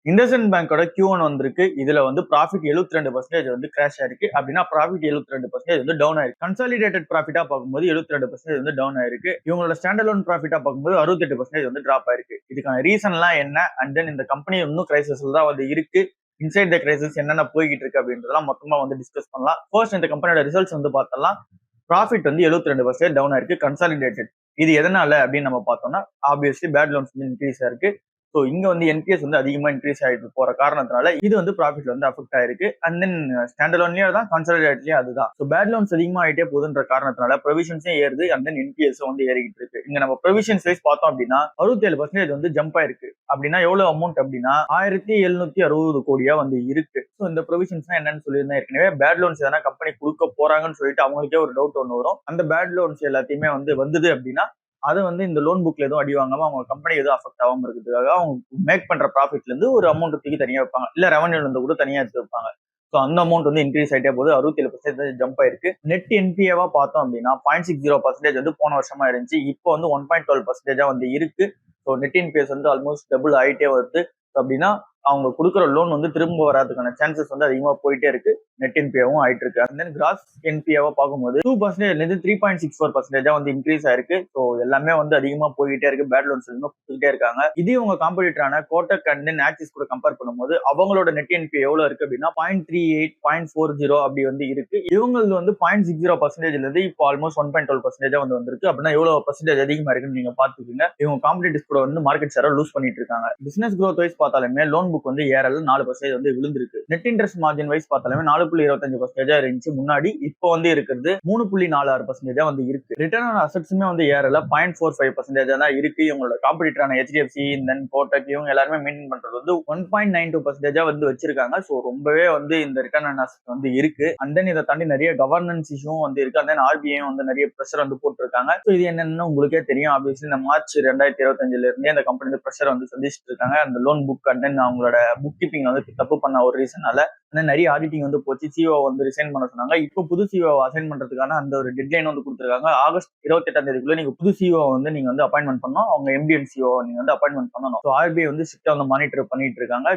இண்டஸ்இண்ட் பேங்கோட Q1 வந்திருக்கு. இதுல வந்து ப்ராஃபிட் 72% வந்து கிராஷ் ஆயிருக்கு. அப்படின்னா ப்ராஃபிட் 72% வந்து டவுன் ஆயிருக்கு. கன்சாலிடேட்டட் ப்ராஃபிட்டா பார்க்கும்போது 72% வந்து டவுன் ஆயிருக்கு. இவங்களோட ஸ்டாண்டலோன் ப்ராஃபிட்டா பார்க்கும்போது 68% வந்து டிராப் ஆயிருக்கு. இதுக்கான ரீசன்லாம் என்ன? அண்ட் தென் இந்த கம்பெனி இன்னும் கிரைசிஸ்ல தான் வந்து இருக்கு. இன்சைட் த கிரைசிஸ் என்னென்ன போய்கிட்டு இருக்கு அப்படின்றதெல்லாம் மொத்தமா வந்து டிஸ்கஸ் பண்ணலாம். ஃபர்ஸ்ட் இந்த கம்பெனியோட ரிசல்ட்ஸ் வந்து பார்த்தலாம். ப்ராஃபிட் வந்து 72% டவுன் ஆயிருக்கு கன்சாலிடேட்டட். இது எதனால அப்படின்னு நம்ம பார்த்தோம்னா ஆப்வியஸ்லி பேட் லோன்ஸ் வந்து இன்க்ரீஸ் ஆயிருக்கு. ஸோ இங்க வந்து என்பிஎஸ் வந்து அதிகமா இன்க்ரீஸ் ஆயிட்டு போற காரணத்தினால இது வந்து ப்ராஃபிட்ல வந்து அஃபெக்ட் ஆயிருக்கு. அண்ட் தென் ஸ்டாண்டலோன்லயே தான் கன்சாலிடேட்லயும் அதுதான். ஸோ பேட் லோன்ஸ் அதிகமா ஆயிட்டே போகுதுன்ற காரணத்தினால ப்ரொவிஷன்ஸும் ஏறுது. அண்ட் தென் என்பிஎஸ் வந்து ஏறிக்கிட்டு இருக்கு. இங்க நம்ம ப்ரொவிஷன்ஸ் வைஸ் பார்த்தோம் அப்படின்னா 67% வந்து ஜம்ப் ஆயிருக்கு. அப்படின்னா எவ்வளவு அமௌண்ட் அப்படின்னா 1760 கோடியா வந்து இருக்கு. ஸோ இந்த ப்ரொவிஷன்ஸ் என்னன்னு சொல்லியிருந்தேன் ஏற்கனவே. பேட் லோன்ஸ் எதனா கம்பெனி கொடுக்க போறாங்கன்னு சொல்லிட்டு அவங்களுக்கே ஒரு டவுட் ஒன்று வரும். அந்த பேட் லோன்ஸ் எல்லாத்தையுமே வந்து வந்தது அப்படின்னா அது வந்து இந்த லோன் புக்ல எதுவும் அடி வாங்காம அவங்க கம்பெனி எதுவும் அஃபெக்ட் ஆகாம இருக்கிறதுக்காக அவங்க மேக் பண்ற ப்ராஃபிட்ல இருந்து ஒரு அமௌண்ட் தூக்கி தனியா வைப்பாங்க. இல்ல ரெவன்யூல இருந்து கூட தனியா எடுத்து வைப்பாங்க. ஸோ அந்த அமௌண்ட் வந்து இன்க்ரீஸ் ஆயிட்டே போது 67% ஜம்ப் ஆயிருக்கு. நெட் என்பிஏவா பார்த்தோம் அப்படின்னா 0.60% வந்து போன வருஷமா இருந்துச்சு. இப்போ வந்து 1.12% வந்து இருக்கு. ஸோ நெட் என்பிஎஸ் வந்து ஆல்மோஸ்ட் டபுள் ஆயிட்டே வருது. அப்படின்னா அவங்க கொடுக்குற லோன் வந்து திரும்ப வராதுக்கான சான்சஸ் வந்து அதிகமா போயிட்டே இருக்கு. நெட் என்பிஏவும் ஆயிட்டு இருக்கு. அண்ட் தென் கிராஸ் என்பிஏவா பார்க்கும்போது 2% 3.64% வந்து இன்க்ரீஸ் ஆயிருக்கு. ஸோ எல்லாமே வந்து அதிகமா போயிட்டே இருக்கு. பேட் லோன்ஸ் அதிகமா கொடுத்துட்டே இருக்காங்க. இதே உங்க காம்படிட்டரான கோட்டக் அண்ட் தென் ஆக்சிஸ் கூட கம்பேர் பண்ணும்போது அவங்களோட நெட் என்பிஏ எவ்வளவு இருக்கு அப்படின்னா 0.38 0.40 அப்படி வந்து இருக்கு. இவங்களுக்கு வந்து 0.60% இருந்து இப்போ ஆல்மோஸ்ட் 1.12% வந்து வந்திருக்கு. அப்படின்னா எவ்வளவு பர்சன்டேஜ் அதிகமா இருக்குன்னு நீங்க பாத்துக்கீங்க. இவங்க காம்படிட்டர்ஸ் கூட வந்து மார்க்கெட் ஷேரை லூஸ் பண்ணிட்டு இருக்காங்க. பிசினஸ் growth வைஸ் பார்த்தாலுமே லோன் புக் வந்து ஏறல 4% வந்து விழுந்திருக்கு. நெட் இன்ட்ரெஸ்ட் மார்ஜின் வைஸ் பார்த்தாலுமே 4.25% இருந்துச்சு முன்னாடி. இப்போ வந்து இருக்கிறது 3.46% வந்து இருக்கு. ரிட்டர்ன் ஆன் அசெட்ஸுமே வந்து ஏறல 0.45% தான் இருக்கு. இவங்களோட காம்படிட்டரான HDFC தென் கோட்டக் இவங்க எல்லாருமே மெயின்டைன் பண்றது வந்து 1.92% வந்து வச்சிருக்காங்க. ஸோ ரொம்பவே வந்து இந்த ரிட்டர்ன் ஆன் அசெட் வந்து இருக்கு. அண்ட் தென் இதை தாண்டி நிறைய கவர்னன்ஸ் இஷ்யூவும் வந்து இருக்கு. அண்ட் தென் RBI வந்து நிறைய ப்ரெஷர் வந்து போட்டிருக்காங்க. ஸோ இது என்னன்னு உங்களுக்கே தெரியும். ஆப்வியஸ்லி இந்த மார்ச் 2025 இருந்தே இந்த கம்பெனி ப்ரெஷர் வந்து சந்திச்சுட்டு இருக்காங்க. அந்த லோன் புக் அண்ட் தென் அவங்களோட புக் கீப்பிங் வந்து தப்பு பண்ண ஒரு ரீசனால நிறைய ஆடிட்டிங் வந்து போச்சு. சிஓ வந்து ரிசைன் பண்ண சொன்னாங்க. இப்போ புது சிஓ அசைன் பண்றதுக்கான அந்த ஒரு டெட்லைன் வந்து கொடுத்துருக்காங்க. ஆகஸ்ட் 28 நீங்க புது சிஓ வந்து நீங்க வந்து அப்பாயின்மெண்ட் பண்ணணும். அவங்க MD and CEO நீங்க வந்து அப்பாயின்மெண்ட் பண்ணணும். ஸோ RBI வந்து ஸ்ட்ரிக்டா வந்து மானிட்டர் பண்ணிட்டு இருக்காங்க.